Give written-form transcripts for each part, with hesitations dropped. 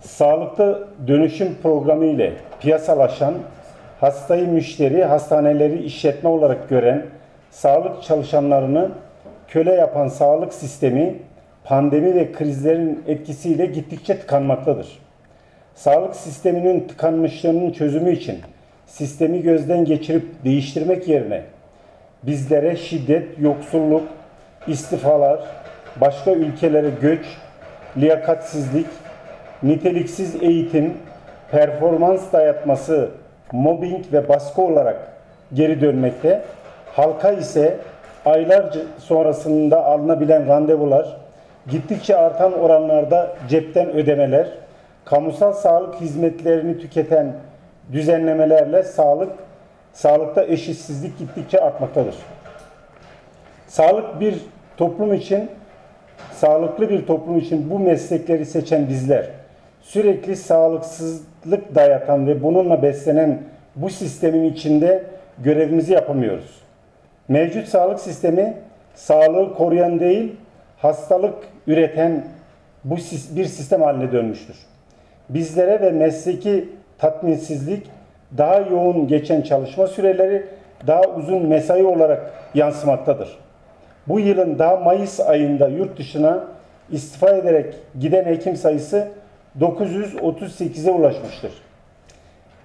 Sağlıkta dönüşüm programı ile piyasalaşan, hastayı müşteri, hastaneleri işletme olarak gören, sağlık çalışanlarını köle yapan sağlık sistemi, pandemi ve krizlerin etkisiyle gittikçe tıkanmaktadır. Sağlık sisteminin tıkanmışlığının çözümü için sistemi gözden geçirip değiştirmek yerine bizlere şiddet, yoksulluk, istifalar, başka ülkelere göç, liyakatsizlik, niteliksiz eğitim, performans dayatması, mobbing ve baskı olarak geri dönmekte, halka ise aylar sonrasında alınabilen randevular, gittikçe artan oranlarda cepten ödemeler, kamusal sağlık hizmetlerini tüketen düzenlemelerle sağlıkta eşitsizlik gittikçe artmaktadır. Sağlıklı bir toplum için bu meslekleri seçen bizler, sürekli sağlıksızlık dayatan ve bununla beslenen bu sistemin içinde görevimizi yapamıyoruz. Mevcut sağlık sistemi, sağlığı koruyan değil, hastalık üreten bir sistem haline dönmüştür. Bizlere ve mesleki tatminsizlik, daha yoğun geçen çalışma süreleri, daha uzun mesai olarak yansımaktadır. Bu yılın daha Mayıs ayında yurt dışına istifa ederek giden hekim sayısı 938'e ulaşmıştır.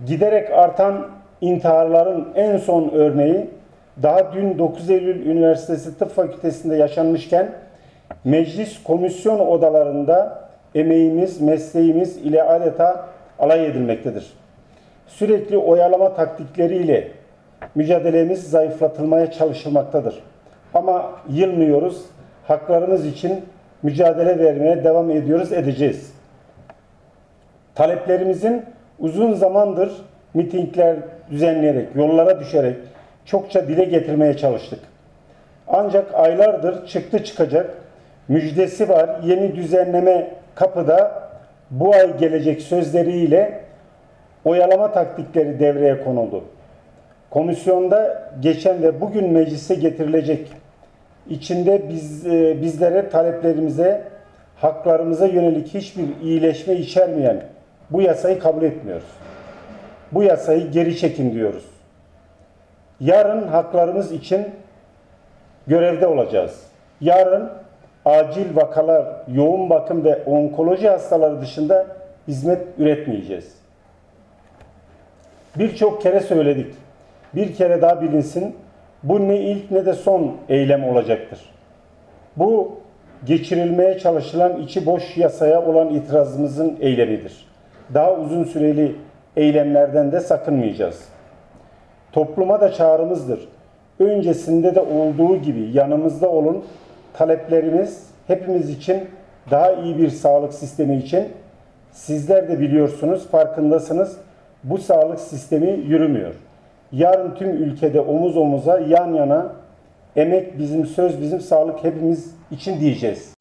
Giderek artan intiharların en son örneği daha dün 9 Eylül Üniversitesi Tıp Fakültesi'nde yaşanmışken meclis komisyon odalarında emeğimiz, mesleğimiz ile adeta alay edilmektedir. Sürekli oyalama taktikleriyle mücadelemiz zayıflatılmaya çalışılmaktadır. Ama yılmıyoruz, haklarımız için mücadele vermeye devam edeceğiz. Taleplerimizin uzun zamandır mitingler düzenleyerek, yollara düşerek çokça dile getirmeye çalıştık. Ancak aylardır çıktı çıkacak, müjdesi var, yeni düzenleme kapıda, bu ay gelecek sözleriyle oyalama taktikleri devreye konuldu. Komisyonda geçen ve bugün meclise getirilecek, içinde bizlere, taleplerimize, haklarımıza yönelik hiçbir iyileşme içermeyen bu yasayı kabul etmiyoruz. Bu yasayı geri çekin diyoruz. Yarın haklarımız için görevde olacağız. Yarın acil vakalar, yoğun bakım ve onkoloji hastaları dışında hizmet üretmeyeceğiz. Birçok kere söyledik. Bir kere daha bilinsin, bu ne ilk ne de son eylem olacaktır. Bu geçirilmeye çalışılan içi boş yasaya olan itirazımızın eylemidir. Daha uzun süreli eylemlerden de sakınmayacağız. Topluma da çağrımızdır. Öncesinde de olduğu gibi yanımızda olun. Taleplerimiz hepimiz için daha iyi bir sağlık sistemi için. Sizler de biliyorsunuz, farkındasınız. Bu sağlık sistemi yürümüyor. Yarın tüm ülkede omuz omuza, yan yana, emek bizim, söz bizim, sağlık hepimiz için diyeceğiz.